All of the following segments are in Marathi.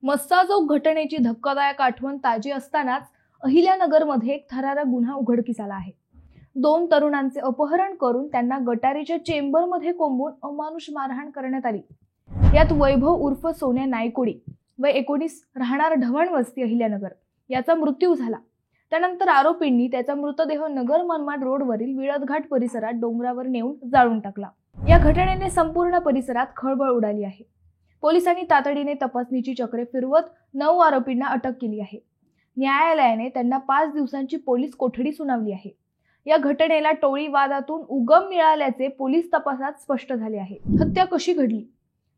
मस्साजोग घटनेची धक्कादायक आठवण ताजी असतानाच अहिल्यानगरमध्ये एक थरारक गुन्हा उघडकीस आला आहे। 2 तरुणांचे अपहरण करून त्यांना गटारीच्या चेंबरमध्ये कोंबून अमानुष मारहाण करण्यात आली। यात वैभव उर्फ सोन्या नायकोडी वय 19 राहणार ढवण वस्ती अहिल्यानगर याचा मृत्यू झाला। त्यानंतर आरोपींनी त्याचा मृतदेह नगर मनमाड रोडवरील विळदघाट परिसरात डोंगरावर नेऊन जाळून टाकला। या घटनेने संपूर्ण परिसरात खळबळ उडाली आहे। पोलिसांनी तातडीने तपासणीची चक्रे फिरवत 9 आरोपींना अटक केली आहे। न्यायालयाने त्यांना 5 दिवसांची पोलीस कोठडी सुनावली आहे। या घटनेला टोळी वादातून उगम मिळाल्याचे पोलीस तपासात स्पष्ट झाले आहे। हत्या कशी घडली?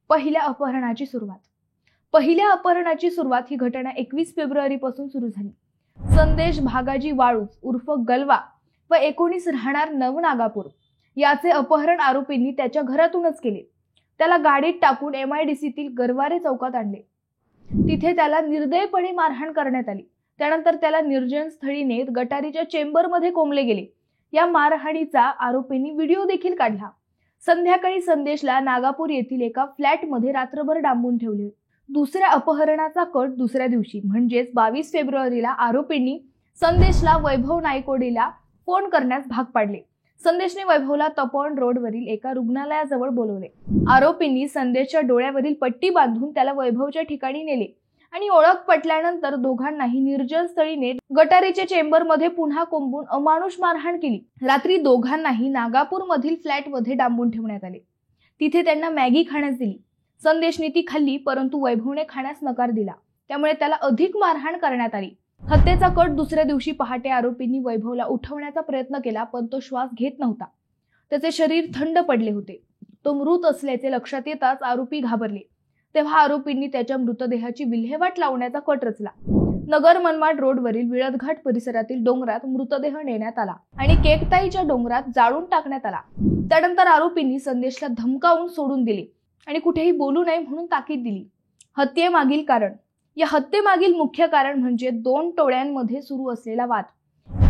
पहिल्या अपहरणाची सुरुवात ही घटना 21 फेब्रुवारी पासून सुरू झाली। संदेश भागाजी वाळूज उर्फ गलवा व 19 राहणार नवनागापूर याचे अपहरण आरोपींनी त्याच्या घरातूनच केले। त्याला गाडीत टाकून MIDCतील गरवारे चौकात आणले। तिथे त्याला निर्दयपणे मारहाण करण्यात आली। त्यानंतर त्याला निर्जन स्थळी नेत गटारीच्या चेंबरमध्ये कोंबले गेले। या मारहाणीचा आरोपींनी व्हिडिओ देखील काढला। संध्याकाळी संदेशला नागापूर येथील एका फ्लॅटमध्ये रात्रभर डांबून ठेवले। दुसऱ्या अपहरणाचा कट दुसऱ्या दिवशी म्हणजेच 22 फेब्रुवारीला आरोपींनी संदेशला वैभव नायकोडीला फोन करण्यास भाग पाडले। संदेशने वैभवला तपोवन रोडवरील एका रुग्णालयाजवळ बोलवले। आरोपींनी संदेशच्या डोळ्यावरील पट्टी बांधून त्याला वैभवच्या ठिकाणी नेले आणि ओळख पटल्यानंतर दोघांनाही निर्जन स्थळी नेत गटारीच्या चेंबरमध्ये पुन्हा कोंबून अमानुष मारहाण केली। रात्री दोघांनाही नागापूर मधील फ्लॅटमध्ये डांबून ठेवण्यात आले। तिथे त्यांना मॅगी खाण्यास दिली। संदेशने ती खाल्ली, परंतु वैभवने खाण्यास नकार दिला। त्यामुळे त्याला अधिक मारहाण करण्यात आली। हत्येचा कट दुसऱ्या दिवशी पहाटे आरोपींनी वैभवला उठवण्याचा प्रयत्न केला, पण तो श्वास घेत नव्हता। त्याचे शरीर थंड पडले होते। तो मृत असल्याचे लक्षात येताच आरोपी घाबरले। तेव्हा आरोपींनी त्याच्या मृतदेहाची विल्हेवाट लावण्याचा कट रचला। नगर मनमाड रोडवरील विळदघाट परिसरातील डोंगरात मृतदेह नेण्यात आला आणि केकताईच्या डोंगरात जाळून टाकण्यात आला। त्यानंतर आरोपींनी संदेशला धमकावून सोडून दिले आणि कुठेही बोलू नये म्हणून ताकीद दिली। हत्येमागील कारण या हत्येमागील मुख्य कारण म्हणजे 2 टोळ्यांमध्ये सुरू असलेला वाद।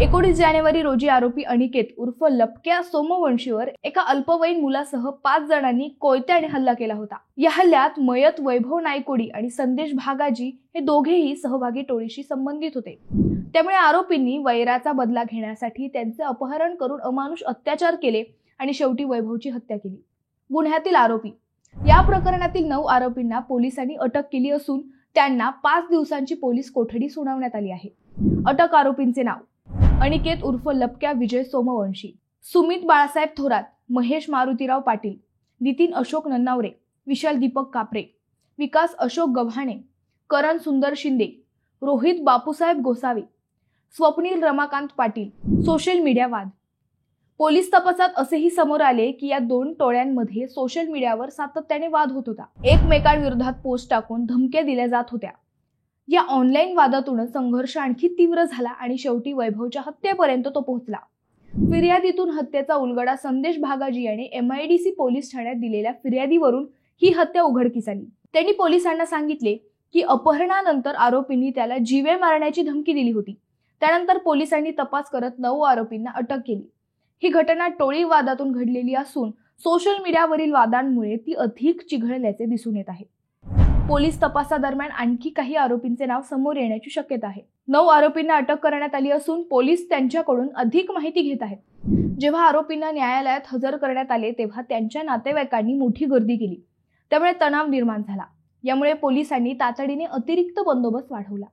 19 जानेवारी रोजी आरोपी अनिकेत उर्फ लपक्या सोमवंशीवर एका अल्पवयीन मुलासह 5 जणांनी कोयत्याने हल्ला केला होता। या हल्ल्यात मयत वैभव नायकोडी आणि संदेश भागाजी हे दोघेही सहभागी टोळीशी संबंधित होते। त्यामुळे आरोपींनी वैराचा बदला घेण्यासाठी त्यांचे अपहरण करून अमानुष अत्याचार केले आणि शेवटी वैभवची हत्या केली। गुन्ह्यातील आरोपी या प्रकरणातील 9 आरोपींना पोलिसांनी अटक केली असून त्यांना 5 दिवसांची पोलीस कोठडी सुनावण्यात आली आहे। अटक आरोपींचे नाव: अनिकेत उर्फ लपक्या विजय सोमवंशी, सुमित बाळासाहेब थोरात, महेश मारुतीराव पाटील, नितीन अशोक नन्नावरे, विशाल दीपक कापरे, विकास अशोक गव्हाणे, करण सुंदर शिंदे, रोहित बापूसाहेब गोसावी, स्वप्नील रमाकांत पाटील। सोशल मीडिया वाद पोलीस तपासात असेही समोर आले की या 2 टोळ्यांमध्ये सोशल मीडियावर सातत्याने वाद होत होता। एकमेकांविरोधात पोस्ट टाकून धमक्या दिल्या जात होत्या। या ऑनलाईन वादातूनच संघर्ष आणखी तीव्र झाला आणि शेवटी वैभवच्या हत्येपर्यंत तो पोहोचला। फिर्यादीतून हत्येचा उलगडा संदेश भागाजी यांनी MIDC पोलीस ठाण्यात दिलेल्या फिर्यादीवरून ही हत्या उघडकीस आली। त्यांनी पोलिसांना सांगितले की अपहरणानंतर आरोपींनी त्याला जीवे मारण्याची धमकी दिली होती। त्यानंतर पोलिसांनी तपास करत 9 आरोपींना अटक केली। ही घटना टोळी वादातून घडलेली असून सोशल मीडियावरील वादांमुळे ती अधिक चिघळल्याचे दिसून येत आहे। पोलीस तपासादरम्यान आणखी काही आरोपींचे नाव समोर येण्याची शक्यता आहे। 9 आरोपींना अटक करण्यात आली असून पोलीस त्यांच्याकडून अधिक माहिती घेत आहेत। जेव्हा आरोपींना न्यायालयात हजर करण्यात आले तेव्हा त्यांच्या नातेवाईकांनी मोठी गर्दी केली, त्यामुळे तणाव निर्माण झाला। यामुळे पोलिसांनी तातडीने अतिरिक्त बंदोबस्त वाढवला।